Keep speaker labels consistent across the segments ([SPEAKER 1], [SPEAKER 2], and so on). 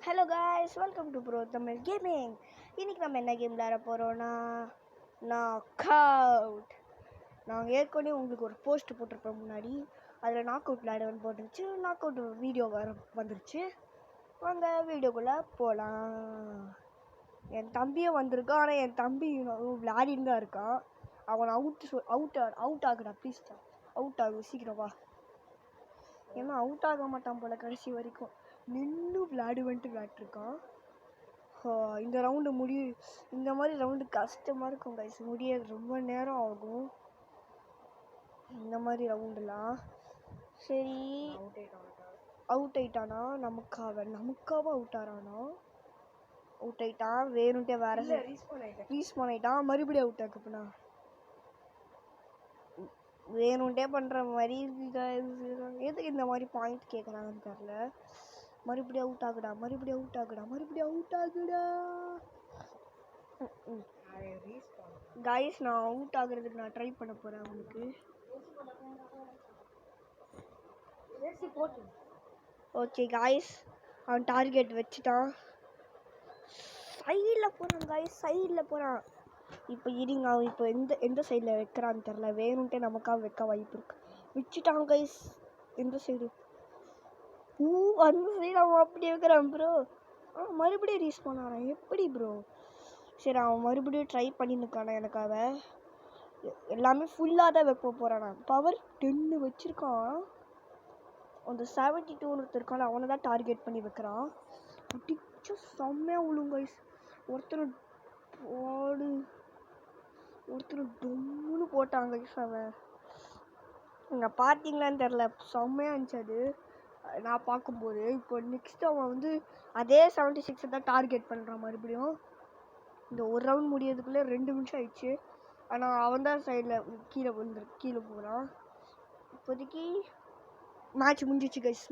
[SPEAKER 1] Hello guys, welcome to bro Tamil gaming. இன்றைக்கி நம்ம என்ன கேம் விளையாட போகிறோன்னா நாக் அவுட். நாங்கள் ஏற்கனவே உங்களுக்கு ஒரு போஸ்ட் போட்டிருப்போம் முன்னாடி. அதில் நாக் அவுட் விளையாடுவேன்னு போட்டுருச்சு. நாக் அவுட் வீடியோ வந்துருச்சு. வாங்க வீடியோக்குள்ளே போகலாம். என் தம்பியும் வந்திருக்கான். ஆனால் என் தம்பி விளையாடின்னு தான் இருக்கான். அவனை அவுட் ஆகுடா ப்ளீஸ். அவுட் ஆகும் சீக்கிரமா. ஏன்னா அவுட் ஆக மாட்டான் போல் கடைசி வரைக்கும். நின்று விளையாட்டுருக்கான். இந்த ரவுண்டு இந்த மாதிரி ரவுண்டு கஷ்டமாக இருக்கும் கைஸ். முடியாது, ரொம்ப நேரம் ஆகும் இந்த மாதிரி ரவுண்டுலாம். சரி, அவுட் ஆயிட்டானா? நமக்காக அவுட் ஆறானா? அவுட் ஆயிட்டான். வேணுன்ட்டே வேற ரீஸ்பான் ஆயிட்டான். மறுபடியும் அவுட் ஆக்குப்பண்ணா. வேணுன்ட்டே பண்ணுற மாதிரி இருக்கு. எதுக்கு இந்த மாதிரி பாயிண்ட் கேட்குறாங்கன்னு தெரில. மறுபடியும் அவுட் ஆகுடா. காய்ஸ், நான் அவுட் ஆகுறதுக்கு நான் ட்ரை பண்ண போகிறேன். அவனுக்கு ஓகே காய்ஸ், அவன் டார்கெட் வச்சுட்டான். சைடில் போகிறான் காய்ஸ், சைடில் போகிறான். இப்போ இருங்க, அவன் இப்போ எந்த சைடில் வைக்கிறான்னு தெரில. வேணுன்ட்டே நமக்காக வைக்க வாய்ப்பு இருக்கு. வச்சுட்டான் கைஸ். எந்த சைடு? அந்த சைடு அவன் அப்படி வைக்கிறான் ப்ரோ. மறுபடியும் ரீஸ் பண்ணான். எப்படி ப்ரோ? சரி, அவன் மறுபடியும் ட்ரை பண்ணிருக்கானா எனக்காக. எல்லாமே ஃபுல்லாக தான் வைக்க போகிறான். நான் பவர் 10 வச்சுருக்கான். அந்த 72 ஒருத்தருக்கான அவனை தான் டார்கெட் பண்ணி வைக்கிறான். பிடிச்ச செம்மையாக விழும் கைஸ். ஒருத்தர் டொம்முன்னு போட்டாங்க அவன். இங்கே பார்த்தீங்களான்னு தெரில, செம்மையாக இருந்துச்சு அது நான் பார்க்கும்போது. இப்போ நெக்ஸ்ட் அவன் அதே 76 தான் டார்கெட் பண்ணுறான் மறுபடியும். இந்த ஒரு ரவுண்ட் முடியறதுக்குள்ளே 2 நிமிஷம் ஆயிடுச்சு. ஆனால் அவன் தான் சைடில் கீழே போகிறான். இப்போதைக்கு மேட்ச் முடிஞ்சிச்சு கைஸ்.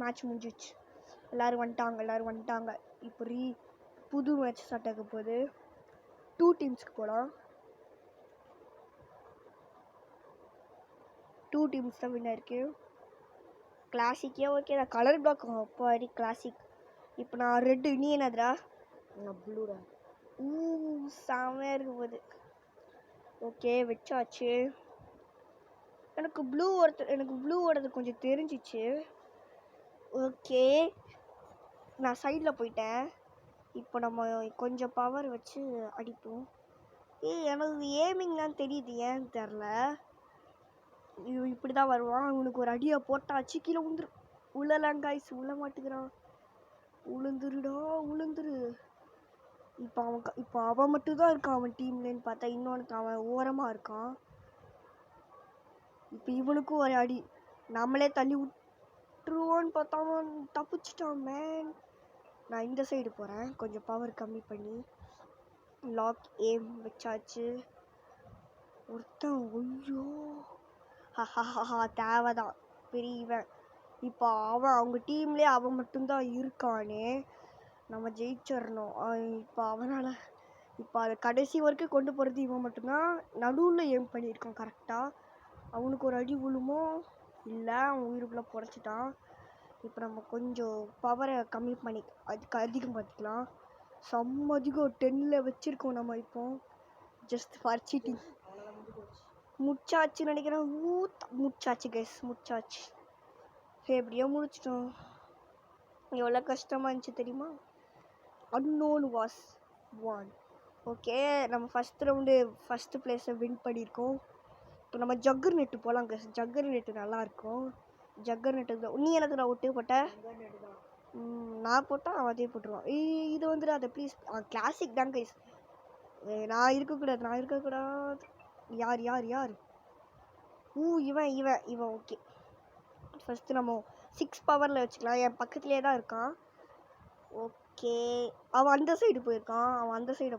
[SPEAKER 1] எல்லோரும் வந்துட்டாங்க. இப்போ புது மேட்ச் ஸ்டார்ட் ஆக போகுது. 2 டீம்ஸ்க்கு போகலாம். 2 டீம்ஸ் தான் வின் ஆயிருக்கு. கிளாசிக்கே ஓகே தான். கலர் பிளாக் அப்பாடி கிளாசிக். இப்போ நான் ரெட்டு. நீ என்னதுடா? ப்ளூடா. செமையாக இருக்க போகுது. ஓகே, வச்சாச்சு. எனக்கு ப்ளூவோடது கொஞ்சம் தெரிஞ்சிச்சு. ஓகே, நான் சைடில் போயிட்டேன். இப்போ நம்ம கொஞ்சம் பவர் வச்சு அடிப்போம். எனக்கு ஏமிங்லாம் தெரியுது, ஏன்னு தெரில. இப்படி தான் வருவான். அவனுக்கு ஒரு அடியை போட்டாச்சு. கீழே உள்ளலாம் காய்ஸ். உள்ள மாட்டுக்கிறான். உளுந்துரு. இப்போ அவன் மட்டும் தான் இருக்கான் அவன் டீம்லன்னு பார்த்தா. இன்னொன்று அவன் ஓரமாக இருக்கான். இப்போ இவனுக்கும் ஒரு அடி. நம்மளே தள்ளி விட்டுருவோன்னு பார்த்தா அவன் தப்பிச்சிட்டான் மேன். நான் இந்த சைடு போகிறேன். கொஞ்சம் பவர் கம்மி பண்ணி லாக் ஏம் வச்சாச்சு. ஒருத்தன் ஐயோ தேவைதான் பெரியவன். இப்போ அவங்க டீம்லேயே அவன் மட்டும்தான் இருக்கானே. நம்ம ஜெயிச்சிடணும். இப்போ அதை கடைசி வரைக்கும் கொண்டு போகிறது இவன் மட்டும்தான். நடுவில் ஏம் பண்ணியிருக்கான் கரெக்டாக. அவனுக்கு ஒரு அடி விழுமோ இல்லை, அவன் உயிருக்குள்ளே புடச்சிட்டான். இப்போ நம்ம கொஞ்சம் பவரை கம்மி பண்ணி அதுக்கு அதிகம் பார்த்துக்கலாம். செம்ம அதிகம் 10ல் வச்சுருக்கோம் நம்ம. இப்போ ஜஸ்ட் ஃபார் சீட்டிங். முடிச்சாச்சு நினைக்கிறேன். முடிச்சாச்சு கைஸ், முடிச்சாச்சு. எப்படியோ முடிச்சிட்டோம். எவ்வளோ கஷ்டமாக இருந்துச்சு தெரியுமா? Unknown was one. ஓகே, நம்ம ஃபஸ்ட் ரவுண்டு ஃபஸ்ட்டு பிளேஸை வின் பண்ணியிருக்கோம். இப்போ நம்ம ஜக்கர் நெட்டு போகலாம் கைஸ். ஜக்கர் நெட்டு நல்லாயிருக்கும். ஜக்கர் நெட்டு தான். நீ எனக்கு நான் ஒட்டே போட்டேன். நான் போட்டால் அவன் அதே போட்டுருவான். இது அதை ப்ளீஸ். கிளாசிக் தான் கைஸ். நான் இருக்கக்கூடாது. யார் இவன் ஓகே. ஃபஸ்ட்டு நம்ம 6 பவரில் வச்சுக்கலாம். என் பக்கத்துலேயே தான் இருக்கான். ஓகே, அவன் அந்த சைடு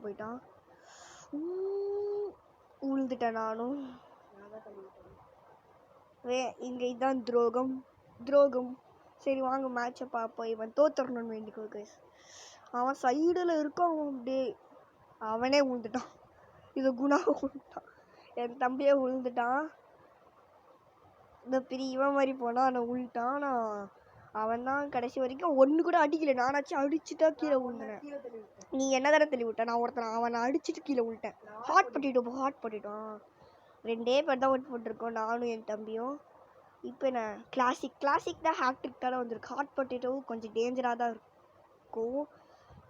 [SPEAKER 1] போயிட்டான். உழுந்துட்டேன் நானும். இங்கே இதுதான் துரோகம். சரி வாங்க மேட்சை பார்ப்போம். இவன் தோத்துறணும்னு வேண்டிக்கோ கைஸ். அவன் சைடில் இருக்கான். அவனே உழுந்துட்டான். இது குணாக உழுந்துட்டான். என் தம்பியே உழுந்துட்டான். இந்த பெரிய இவன் மாதிரி போனால் அவனை உழுட்டான். ஆனால் அவன் தான் கடைசி வரைக்கும் ஒன்று கூட அடிக்கல. நானாச்சும் அடிச்சுட்டா கீழே விழுந்தேன். நீ என்ன தானே தள்ளி விட்ட? நான் ஒருத்தன் அவனை அடிச்சுட்டு கீழே விழுட்டேன். ஹாட் பண்ணிட்டோம். 2 பேர் தான் ஓட்டு போட்டிருக்கோம், நானும் என் தம்பியும். இப்போ என்ன கிளாசிக் தான் ஹேக்ட்ரிக் தானே வந்திருக்கு. ஹாட் பொட்டேட்டோவும் கொஞ்சம் டேஞ்சராக தான் இருக்கும்.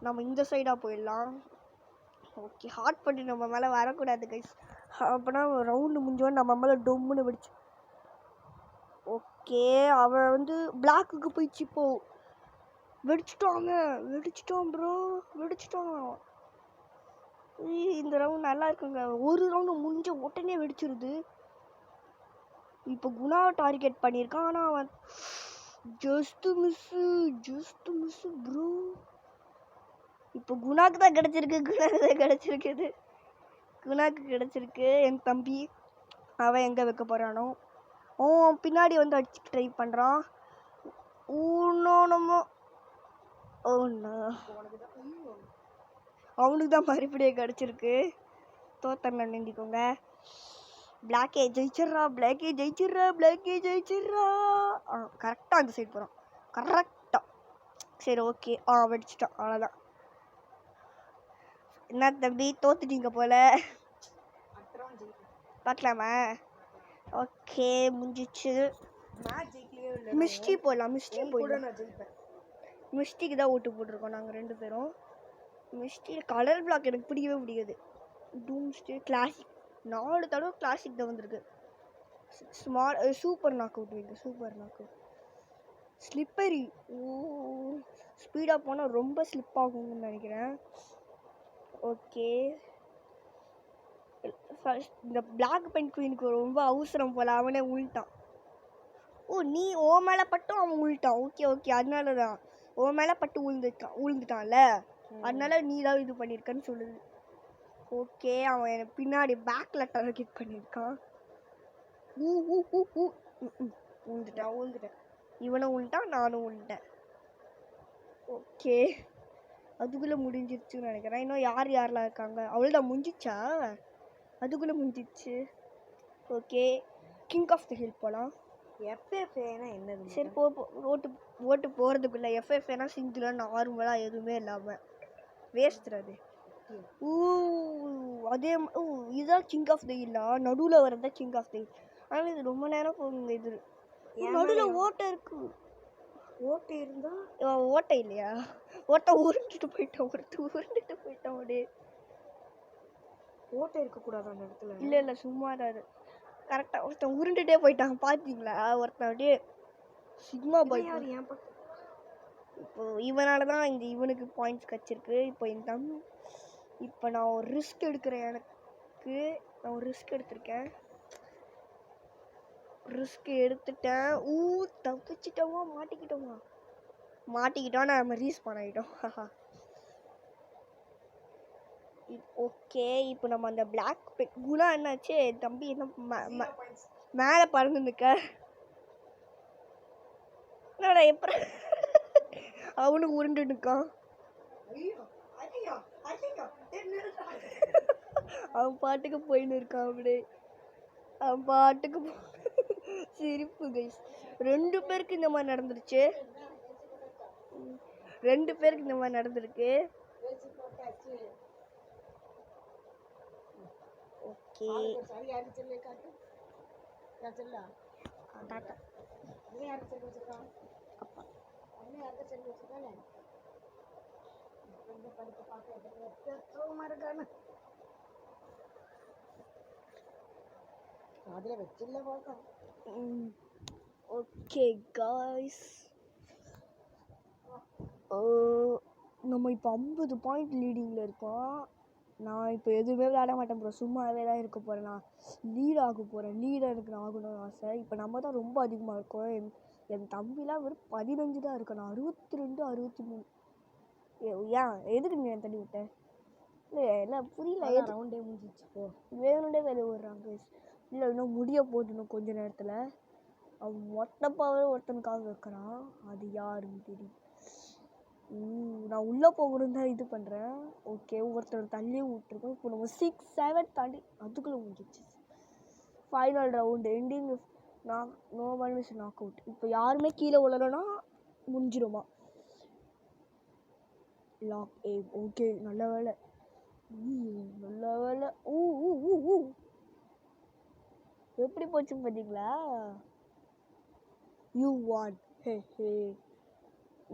[SPEAKER 1] நம்ம இந்த சைடாக போயிடலாம். ஓகே, ஹாட் பொட்டேட்டோ நம்ம மேலே வரக்கூடாது கைஸ். அப்போனா ரவுண்டு முடிஞ்சோன்னு நம்ம மேலே டொம்முன்னு வெடிச்சு. ஓகே, அவன் வந்து பிளாக்குக்கு போயிடுச்சு. இப்போ வெடிச்சிட்டான் ப்ரோ. இந்த ரவுண்ட் நல்லா இருக்குங்க. ஒரு ரவுண்டு முடிஞ்ச உடனே வெடிச்சிருது. இப்போ குணாவை டார்கெட் பண்ணியிருக்கான். ஆனால் அவன் ஜஸ்ட் மிஸ்ஸு ப்ரோ. இப்போ குணாக்கு தான் கிடச்சிருக்கு. என் தம்பி அவன் எங்கே வைக்க போகிறானோ அவன் பின்னாடி வந்து அடிச்சுட்டு ட்ரை பண்ணுறான். அவனுக்கு தான் மறுபடியும் கிடச்சிருக்கு. தோத்தன நினைக்கோங்க. பிளாக்கே ஜெயிச்சிட்றா. கரெக்டாக அந்த சைடு போகிறான். கரெக்டாக. சரி ஓகே, வெடிச்சிட்டான். அவ்வளோதான். என்ன தம்பி தோத்துட்டீங்க போல. பார்க்கலாமா? ஓகே, முடிஞ்சிச்சு. மிஸ்டி போடலாம். மிஸ்டிக்கு தான் ஓட்டு போட்டிருக்கோம் நாங்கள் 2 பேரும். மிஸ்டி கலர் பிளாக் எனக்கு பிடிக்காது. டூம்ஸ்டே கிளாசிக் 4 தடவை கிளாசிக் தான் வந்திருக்கு. Super knock out. ஸ்லிப்பரி. ஸ்பீடாக போனால் ரொம்ப ஸ்லிப் ஆகும்னு நினைக்கிறேன். ஓகே, இந்த பிளாக் பென் குயினுக்கு ரொம்ப அவசரம் போல். அவனே உள்ட்டான். நீ ஓ மேலே பட்டும் அவன் உள்ட்டான். ஓகே, அதனால தான் ஓ மேலே பட்டு உழுந்துட்டான்ல, அதனால நீ தான் இது பண்ணியிருக்கன்னு சொல்லுது. ஓகே, அவன் எனக்கு பின்னாடி பேக்கில் டார்கெட் பண்ணியிருக்கான். உழுந்துட்டேன். இவனும் உழுட்டான், நானும் உழுட்டேன். ஓகே, அதுக்குள்ளே முடிஞ்சிருச்சுன்னு நினைக்கிறேன். இன்னும் யாரெல்லாம் இருக்காங்க? அவ்வளோதான் முடிஞ்சிச்சா? அதுக்குள்ளே முடிஞ்சிச்சு. Okay, king of the hill போகலாம். எஃப்எஃப்ஏனா என்னது? சரி ஓட்டு போகிறதுக்குள்ள எஃப்எஃப்ஏனா சிங்கிளாக நார்மலாக எதுவுமே இல்லாமல் வேஸ்ட்றது. அதே இதுதான் கிங் ஆஃப் தி ஹில்லா? நடுவில் வரதா கிங் ஆஃப் தி ஹில். ஆனால் இது ரொம்ப நேரம் போகுங்க. இது நடுவில் ஓட்டை இருக்கு. ஓட்டை இருந்தால் ஓட்டை இல்லையா? ஓட்டை உருண்டுட்டு போயிட்டான். அப்படியே ஓட்டை இருக்கக்கூடாது அந்த இடத்துல. இல்லை சும்மா தான். கரெக்டாக ஒருத்தன் உருண்டுட்டே போயிட்டான். பார்த்தீங்களா? ஒருத்தன் அப்படியே சிக்மா பாய். இப்போ இவனால தான் இவனுக்கு பாயிண்ட்ஸ் கிடச்சிருக்கு. இப்போ நான் ஒரு ரிஸ்க் எடுக்கிறேன். நான் ஒரு ரிஸ்க் எடுத்திருக்கேன். தப்பிச்சிட்டோமா? மாட்டிக்கிட்டோம். நம்ம ரீஸ்பான் ஆகிட்டோம். ஓகே, இப்போ நம்ம அந்த பிளாக் குணா என்னாச்சு? தம்பி என்ன மேலே பறந்து நிற்க? எப்படி அவனுக்கு உருண்டு நிற்கான். அவன் பாட்டுக்கு போயின்னு இருக்கான். அப்படியே அவன் பாட்டுக்கு சிரிப்பு கைஸ். 2 பேருக்கு இந்த மாதிரி நடந்துருச்சு. 2 பேருக்கு இந்த மாதிரி நடந்திருக்கு. ஓகே, ஓகே காய்ஸ், நம்ம இப்போ 50 பாயிண்ட் லீடிங்கில் இருக்கோம். நான் இப்போ எதுவுமே விளையாட மாட்டேன் ப்ரோ. சும்மாவே தான் இருக்க போகிறேன். நான் லீடர் எனக்கு ஆகணும்னு ஆசை. இப்போ நம்ம தான் ரொம்ப அதிகமாக இருக்கோம். என் தம்பிலாம் வெறும் 15 தான் இருக்கு. நான் 62 63. ஏன் எதுக்கு நீ என் தண்ணி விட்டேன்? இல்லை புரியல. ரவுண்டே முடிஞ்சிச்சு. வேணுண்டே வெளியே விடுறாங்க. இல்லை இன்னும் முடிய போகுது. இன்னும் கொஞ்ச நேரத்தில் அவன் மொட்டப்பாவே ஒருத்தனுக்காக வைக்கிறான். அது யாருன்னு தெரியும். நான் உள்ளே போகணுன்னு தான் இது பண்ணுறேன். ஓகே, ஒருத்தர் தள்ளியே விட்டுருக்கோம். இப்போ நம்ம 6 7 தாண்டி அதுக்குள்ளே முடிஞ்சிச்சு. Final round ending. No one is knock out. இப்போ யாருமே கீழே விழலைன்னா முடிஞ்சிருமா. Lock aim. ஓகே, நல்ல வேலை. நல்ல வேலை. எப்படி போச்சு பார்த்தீங்களா? யூ வான். ஹே ஹே,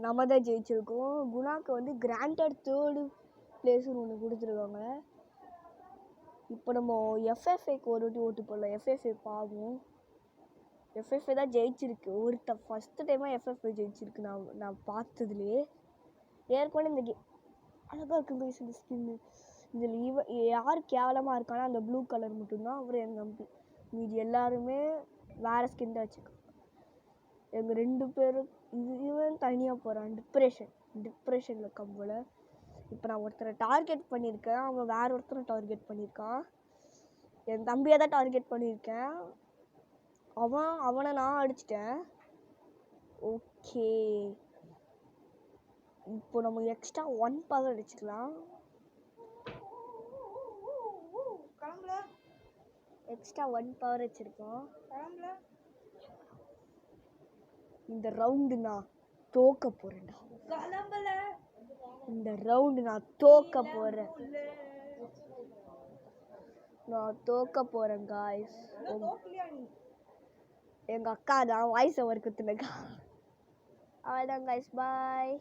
[SPEAKER 1] நம்ம தான் ஜெயிச்சிருக்கோம். குணாக்கு வந்து கிராண்டட் 3rd பிளேஸ்னு ஒன்று கொடுத்துருக்காங்க. இப்போ நம்ம எஃப்எஃப்ஏக்கு ஒரு வாட்டி ஓட்டு போடலாம். எஃப்எஃப்ஏ பாவம், எஃப்எஃப்ஏ தான் ஜெயிச்சிருக்கு. ஃபஸ்ட்டு டைமாக எஃப்எஃப்ஏ ஜெயிச்சிருக்கு நான் பார்த்ததுலேயே. ஏற்கனவே இந்த அழகாக இருக்குங்க இந்த ஸ்கின்னு. இதில் யார் கேவலமாக இருக்கானா அந்த ப்ளூ கலர் மட்டும்தான். அப்புறம் எங்கள் மீதி எல்லாருமே வேறு ஸ்கின் தான் வச்சுருக்காங்க. எங்கள் 2 பேரும் இவன் தனியாக போகிறான். டிப்ரெஷனில் இருக்கான் போல். இப்போ நான் ஒருத்தரை டார்கெட் பண்ணியிருக்கேன். அவன் வேற ஒருத்தரை டார்கெட் பண்ணியிருக்கான். என் தம்பியை தான் டார்கெட் பண்ணியிருக்கேன். அவனை நான் அடிச்சிட்டேன். ஓகே, இப்போ நம்ம எக்ஸ்ட்ரா 1 பவர் அடிச்சுக்கலாம். எக்ஸ்ட்ரா 1 பவர் வச்சுருக்கோம். இந்த ரவுண்டு நான் தோக்க போகிறேன்டா. இந்த ரவுண்டு நான் தோக்க போகிறேன். காய்ஸ். எங்கள் அக்கா தான் வாய்ஸ் ஓவர் குத்துனக்கா. அவ்வளோதான் காய்ஸ், பாய்.